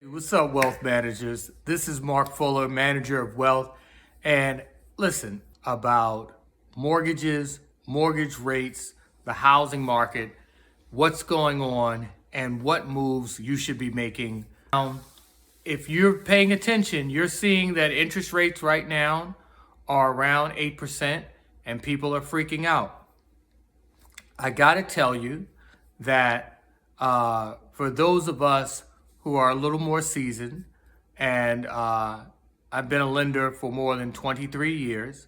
What's up, wealth managers? This is Mark Fuller, manager of wealth. And listen about mortgages, mortgage rates, the housing market, what's going on, and what moves you should be making. If you're paying attention, you're seeing that interest rates right now are around 8%, and people are freaking out. I got to tell you that for those of us who are a little more seasoned, and I've been a lender for more than 23 years,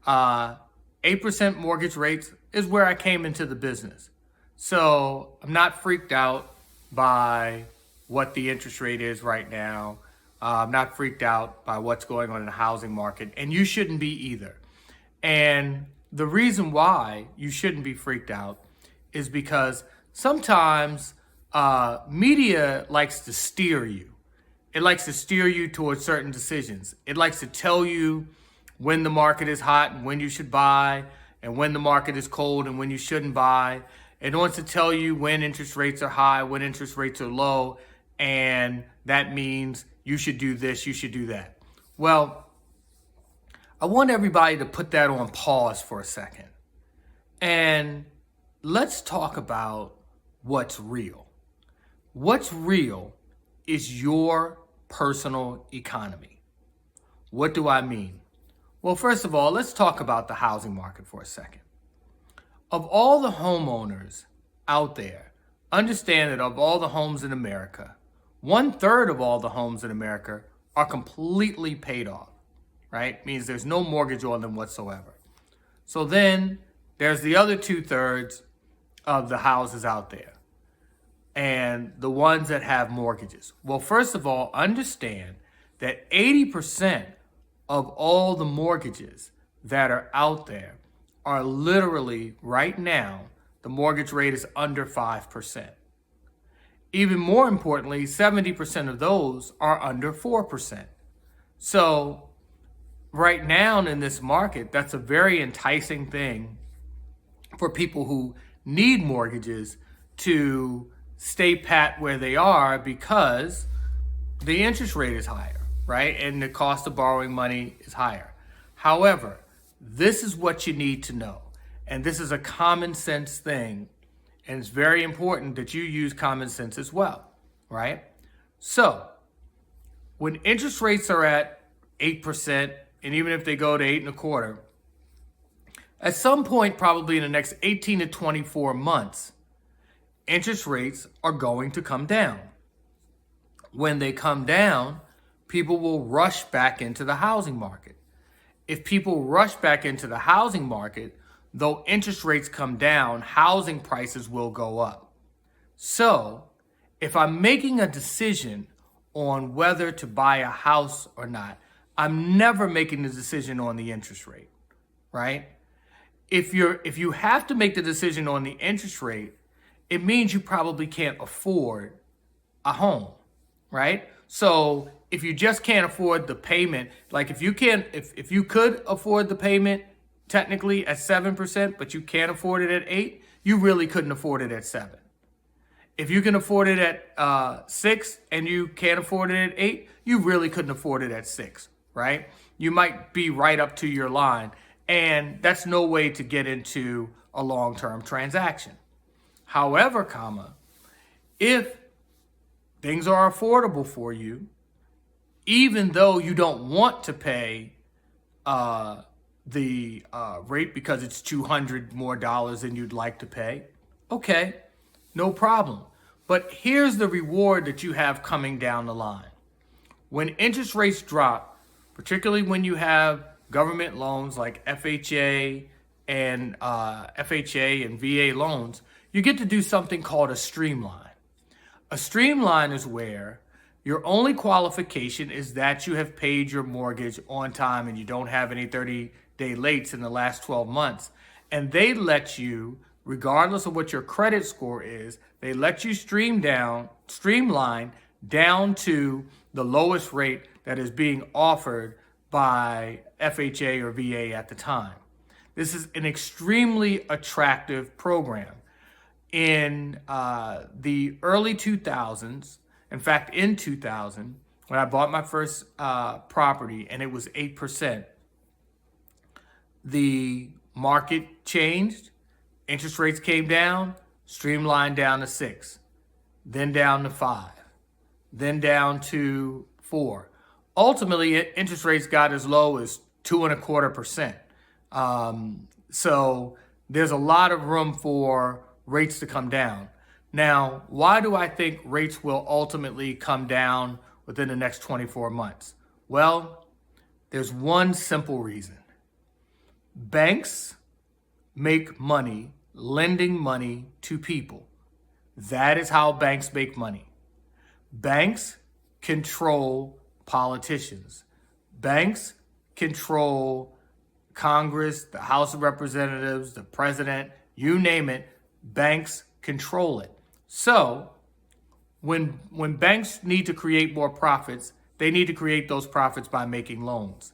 8% mortgage rates is where I came into the business. So I'm not freaked out by what the interest rate is right now. I'm not freaked out by what's going on in the housing market, and you shouldn't be either. And the reason why you shouldn't be freaked out is because sometimes media likes to steer you. It likes to steer you towards certain decisions. It likes to tell you when the market is hot and when you should buy, and when the market is cold and when you shouldn't buy. It wants to tell you when interest rates are high, when interest rates are low, and that means you should do this, you should do that. Well, I want everybody to put that on pause for a second. And let's talk about what's real. What's real is your personal economy. What do I mean? Well, first of all, let's talk about the housing market for a second. Of all the homeowners out there, understand that of all the homes in America, 1/3 of all the homes in America are completely paid off, right? Means there's no mortgage on them whatsoever. So then there's the other 2/3 of the houses out there and the ones that have mortgages. Well, first of all, understand that 80% of all the mortgages that are out there are literally right now, the mortgage rate is under 5%. Even more importantly, 70% of those are under 4%. So right now in this market, that's a very enticing thing for people who need mortgages to stay pat where they are because the interest rate is higher, right? And the cost of borrowing money is higher. However, this is what you need to know. And this is a common sense thing. And it's very important that you use common sense as well, right? So when interest rates are at 8%, and even if they go to 8.25%, at some point, probably in the next 18 to 24 months, interest rates are going to come down. When they come down, people will rush back into the housing market. If people rush back into the housing market, though interest rates come down, housing prices will go up. So if I'm making a decision on whether to buy a house or not, I'm never making the decision on the interest rate, right? If you have to make the decision on the interest rate, it means you probably can't afford a home, right? So if you just can't afford the payment, like if you could afford the payment technically at 7%, but you can't afford it at 8%, you really couldn't afford it at 7%. If you can afford it at 6% and you can't afford it at 8%, you really couldn't afford it at 6%, right? You might be right up to your line, and that's no way to get into a long-term transaction. However, if things are affordable for you, even though you don't want to pay the rate because it's $200 more than you'd like to pay, okay, no problem. But here's the reward that you have coming down the line. When interest rates drop, particularly when you have government loans like FHA and VA loans, you get to do something called a streamline. A streamline is where your only qualification is that you have paid your mortgage on time and you don't have any 30-day lates in the last 12 months. And they let you, regardless of what your credit score is, they let you streamline down to the lowest rate that is being offered by FHA or VA at the time. This is an extremely attractive program. In the early 2000s In fact, in 2000, when I bought my first property and it was 8%, the market changed, interest rates came down, streamlined down to 6, then down to 5, then down to 4. Ultimately, interest rates got as low as 2.25%. So there's a lot of room for rates to come down. Now, why do I think rates will ultimately come down within the next 24 months? Well, there's one simple reason. Banks make money lending money to people. That is how banks make money. Banks control politicians. Banks control Congress, the House of Representatives, the president, you name it, banks control it. So when banks need to create more profits, they need to create those profits by making loans.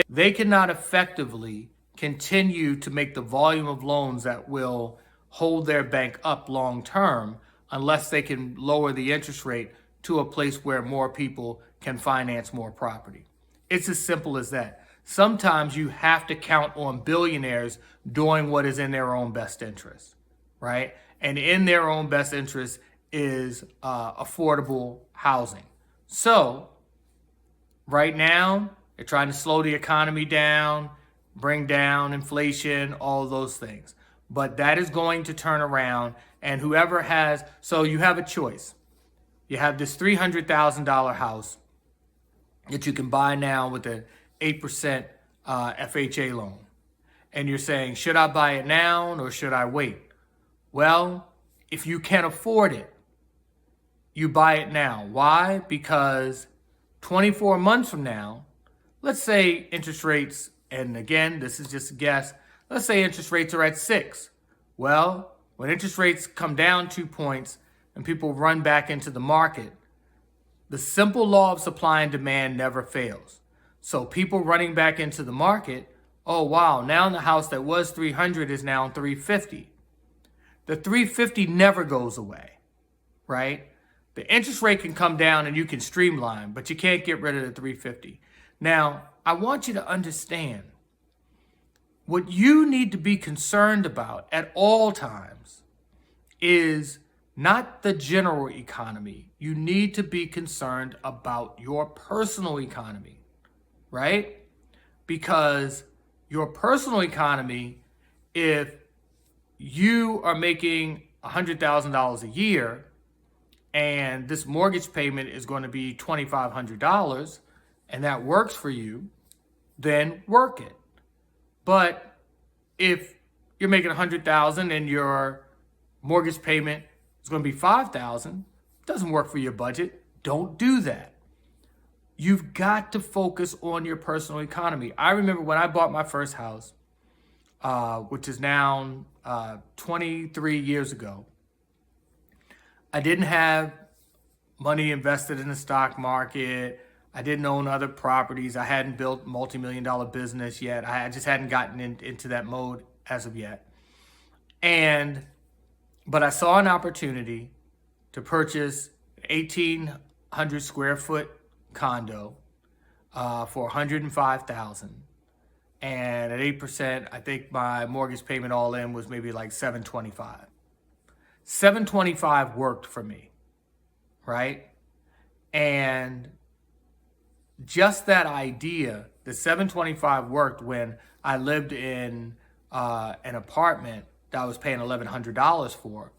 They cannot effectively continue to make the volume of loans that will hold their bank up long term unless they can lower the interest rate to a place where more people can finance more property. It's as simple as that. Sometimes you have to count on billionaires doing what is in their own best interest, right? And in their own best interest is affordable housing. So right now, they're trying to slow the economy down, bring down inflation, all those things. But that is going to turn around, and whoever has, so you have a choice. You have this $300,000 house that you can buy now with an 8% FHA loan. And you're saying, should I buy it now or should I wait? Well, if you can afford it, you buy it now. Why? Because 24 months from now, let's say interest rates, and again, this is just a guess, let's say interest rates are at 6. Well, when interest rates come down 2 points and people run back into the market, the simple law of supply and demand never fails. So people running back into the market, oh wow, now the house that was 300 is now 350. The 350 never goes away, right? The interest rate can come down and you can streamline, but you can't get rid of the 350. Now, I want you to understand what you need to be concerned about at all times is not the general economy. You need to be concerned about your personal economy, right? Because your personal economy, if you are making $100,000 a year and this mortgage payment is going to be $2,500 and that works for you, then work it. But if you're making $100,000 and your mortgage payment is going to be $5,000, doesn't work for your budget, don't do that. You've got to focus on your personal economy. I remember when I bought my first house, which is now 23 years ago, I didn't have money invested in the stock market. I didn't own other properties. I hadn't built multi-million-dollar business yet. I just hadn't gotten into that mode as of yet. But I saw an opportunity to purchase an 1,800 square foot condo for $105,000. And at 8%, I think my mortgage payment all in was maybe like $725. $725 worked for me, right? And just that idea, the $725 worked when I lived in an apartment that I was paying $1,100 for.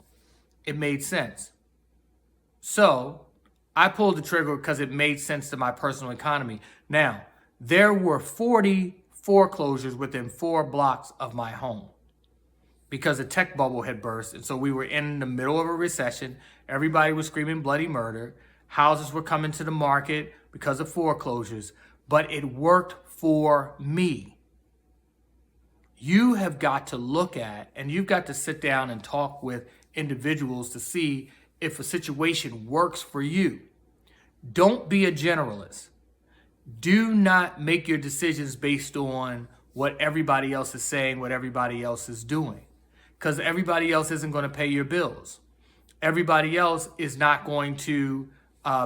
It made sense. So I pulled the trigger because it made sense to my personal economy. Now, there were 40 foreclosures within 4 blocks of my home because a tech bubble had burst. And so we were in the middle of a recession. Everybody was screaming bloody murder. Houses were coming to the market because of foreclosures, but it worked for me. You have got to look at, and you've got to sit down and talk with individuals to see if a situation works for you. Don't be a generalist. Do not make your decisions based on what everybody else is saying, what everybody else is doing, because everybody else isn't going to pay your bills. Everybody else is not going to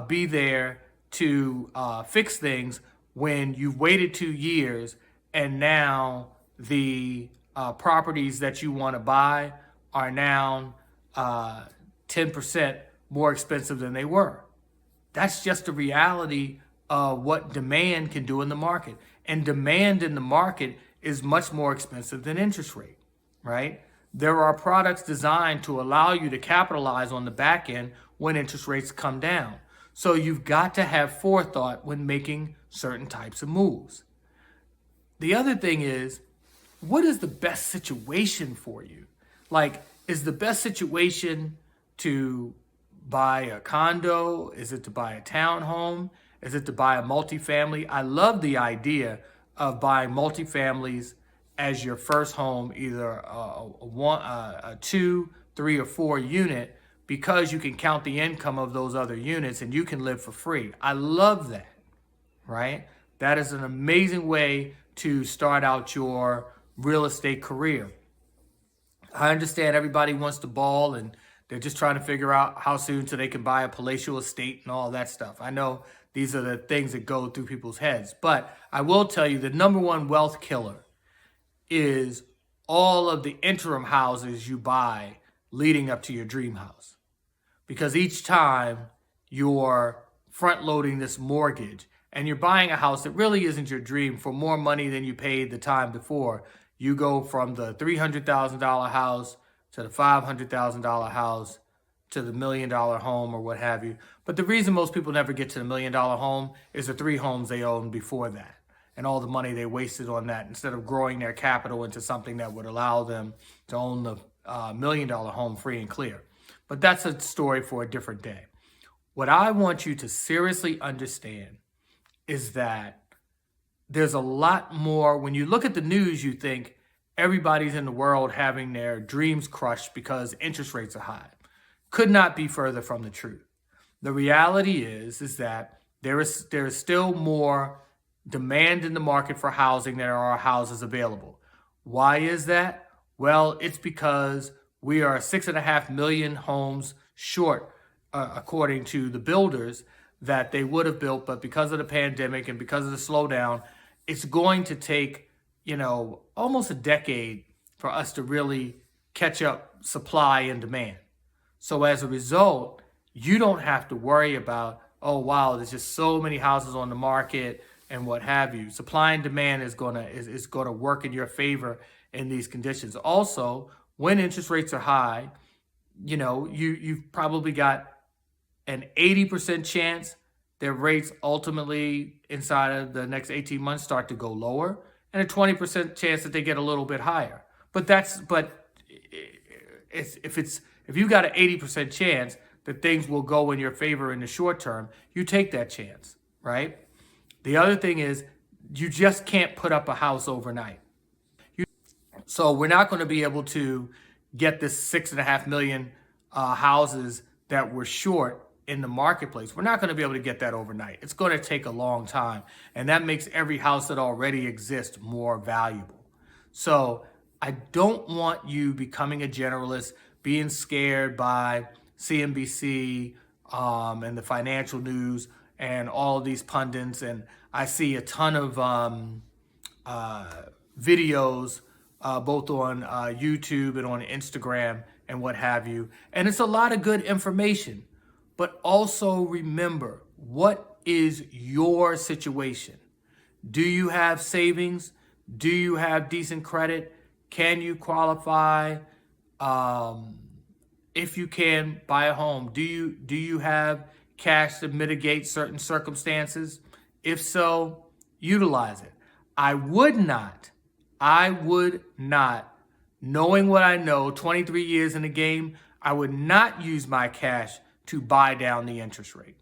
be there to fix things when you've waited 2 years and now the properties that you want to buy are now 10% more expensive than they were. That's just the reality of what demand can do in the market. And demand in the market is much more expensive than interest rate, right? There are products designed to allow you to capitalize on the back end when interest rates come down. So you've got to have forethought when making certain types of moves. The other thing is, what is the best situation for you? Like, is the best situation to buy a condo? Is it to buy a townhome? Is it to buy a multifamily? I love the idea of buying multifamilies as your first home, either a 2, 3, or 4 unit, because you can count the income of those other units and you can live for free. I love that, right? That is an amazing way to start out your real estate career. I understand everybody wants to ball and they're just trying to figure out how soon so they can buy a palatial estate and all that stuff. I know these are the things that go through people's heads, but I will tell you the number one wealth killer is all of the interim houses you buy leading up to your dream house. Because each time you're front loading this mortgage and you're buying a house that really isn't your dream for more money than you paid the time before, you go from the $300,000 house to the $500,000 house to the $1 million home or what have you. But the reason most people never get to the $1 million home is the 3 homes they owned before that and all the money they wasted on that instead of growing their capital into something that would allow them to own the $1 million home free and clear. But that's a story for a different day. What I want you to seriously understand is that there's a lot more. When you look at the news, you think everybody's in the world having their dreams crushed because interest rates are high. Could not be further from the truth. The reality is that there is still more demand in the market for housing than there are houses available. Why is that? Well, it's because we are 6.5 million homes short, according to the builders, that they would have built, but because of the pandemic and because of the slowdown, it's going to take, almost a decade for us to really catch up supply and demand. So as a result, you don't have to worry about, oh wow, there's just so many houses on the market and what have you. Supply and demand is gonna work in your favor in these conditions. Also, when interest rates are high, you've probably got an 80% chance that rates ultimately inside of the next 18 months start to go lower, and a 20% chance that they get a little bit higher. If you got an 80% chance that things will go in your favor in the short term, you take that chance, right? The other thing is you just can't put up a house overnight. So we're not going to be able to get this 6.5 million houses that we're short in the marketplace. We're not going to be able to get that overnight. It's going to take a long time. And that makes every house that already exists more valuable. So I don't want you becoming a generalist, being scared by CNBC and the financial news and all of these pundits. And I see a ton of videos both on YouTube and on Instagram and what have you. And it's a lot of good information. But also remember, what is your situation? Do you have savings? Do you have decent credit? Can you qualify? If you can, buy a home. Do you have cash to mitigate certain circumstances? If so, utilize it. I would not, knowing what I know, 23 years in the game, I would not use my cash to buy down the interest rate,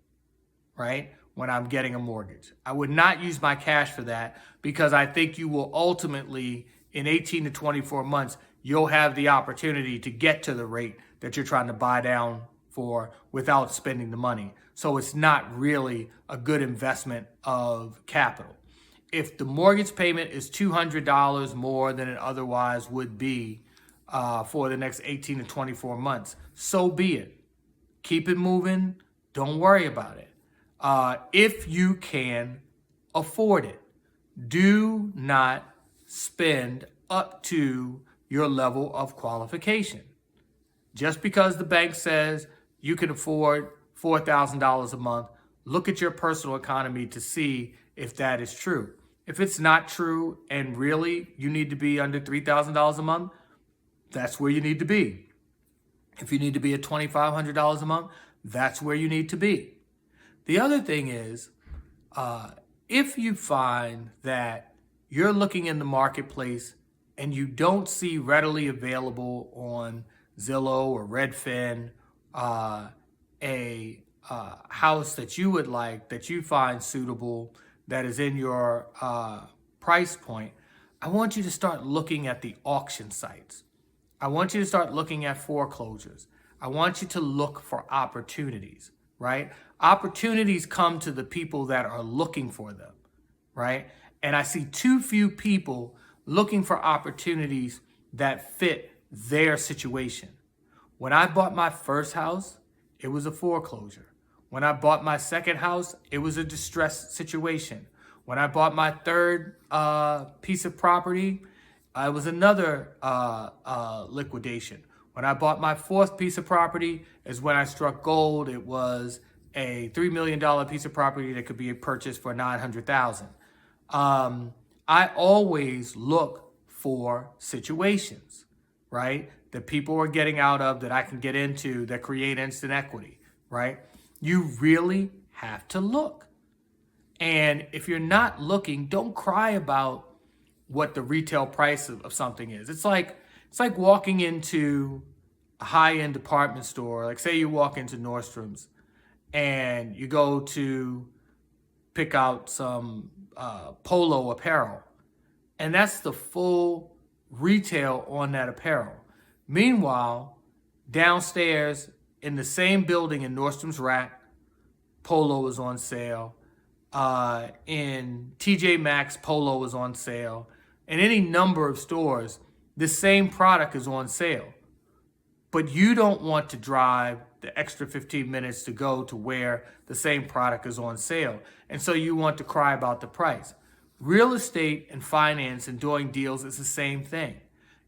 right? When I'm getting a mortgage. I would not use my cash for that because I think you will ultimately, in 18 to 24 months, you'll have the opportunity to get to the rate that you're trying to buy down for without spending the money. So it's not really a good investment of capital. If the mortgage payment is $200 more than it otherwise would be for the next 18 to 24 months, so be it. Keep it moving. don't worry about it. If you can afford it, do not spend up to your level of qualification. Just because the bank says you can afford $4,000 a month, look at your personal economy to see if that is true. If it's not true and really you need to be under $3,000 a month, that's where you need to be. If you need to be at $2,500 a month, that's where you need to be. The other thing is, if you find that you're looking in the marketplace and you don't see readily available on Zillow or Redfin a house that you would like, that you find suitable, that is in your price point, I want you to start looking at the auction sites. I want you to start looking at foreclosures. I want you to look for opportunities, right? Opportunities come to the people that are looking for them, right? And I see too few people looking for opportunities that fit their situation. When I bought my first house, it was a foreclosure. When I bought my second house, it was a distressed situation. When I bought my third piece of property, it was another liquidation. When I bought my fourth piece of property is when I struck gold. It was a $3 million piece of property that could be purchased for $900,000. I always look for situations, right, that people are getting out of, that I can get into, that create instant equity, right? You really have to look. And if you're not looking, don't cry about what the retail price of something is. It's like walking into a high-end department store. Like, say you walk into Nordstrom's and you go to pick out some polo apparel, and that's the full retail on that apparel. Meanwhile, downstairs in the same building in Nordstrom's Rack, polo is on sale. In TJ Maxx, polo is on sale. In any number of stores, the same product is on sale. But you don't want to drive the extra 15 minutes to go to where the same product is on sale. And so you want to cry about the price. Real estate and finance and doing deals is the same thing.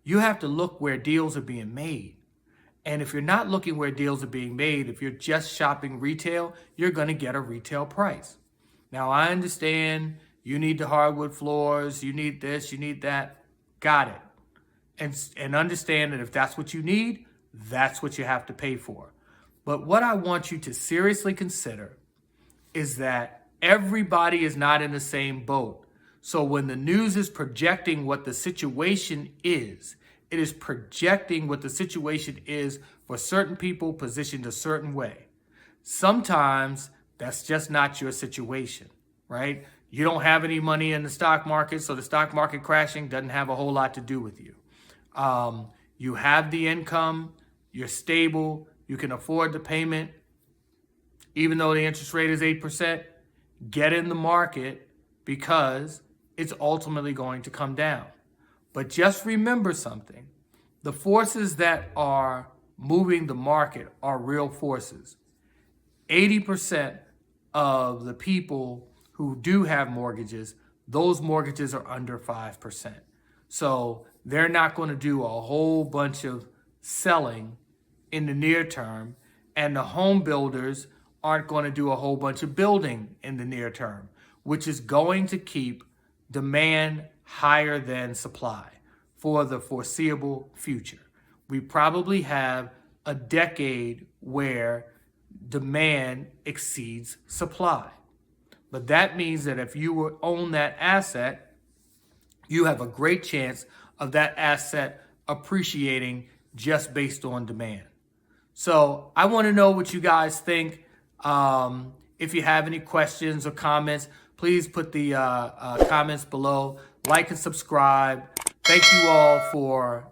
You have to look where deals are being made. And if you're not looking where deals are being made, if you're just shopping retail, you're going to get a retail price. Now, I understand you need the hardwood floors, you need this, you need that. Got it. And understand that if that's what you need, that's what you have to pay for. But what I want you to seriously consider is that everybody is not in the same boat. So when the news is projecting what the situation is, it is projecting what the situation is for certain people positioned a certain way. Sometimes that's just not your situation, right? You don't have any money in the stock market, so the stock market crashing doesn't have a whole lot to do with you. You have the income, you're stable, you can afford the payment. Even though the interest rate is 8%, get in the market because it's ultimately going to come down. But just remember something. The forces that are moving the market are real forces. 80% of the people who do have mortgages, those mortgages are under 5%. So they're not going to do a whole bunch of selling in the near term, and the home builders aren't going to do a whole bunch of building in the near term, which is going to keep demand higher than supply for the foreseeable future. We probably have a decade where demand exceeds supply. But that means that if you own that asset, you have a great chance of that asset appreciating just based on demand. So I want to know what you guys think. If you have any questions or comments, please put the comments below. Like and subscribe. Thank you all for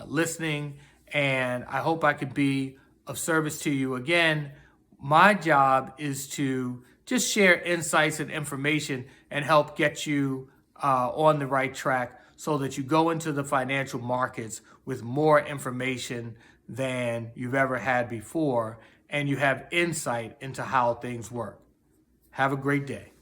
listening, and I hope I could be of service to you. Again, my job is to just share insights and information and help get you on the right track so that you go into the financial markets with more information than you've ever had before, and you have insight into how things work. Have a great day.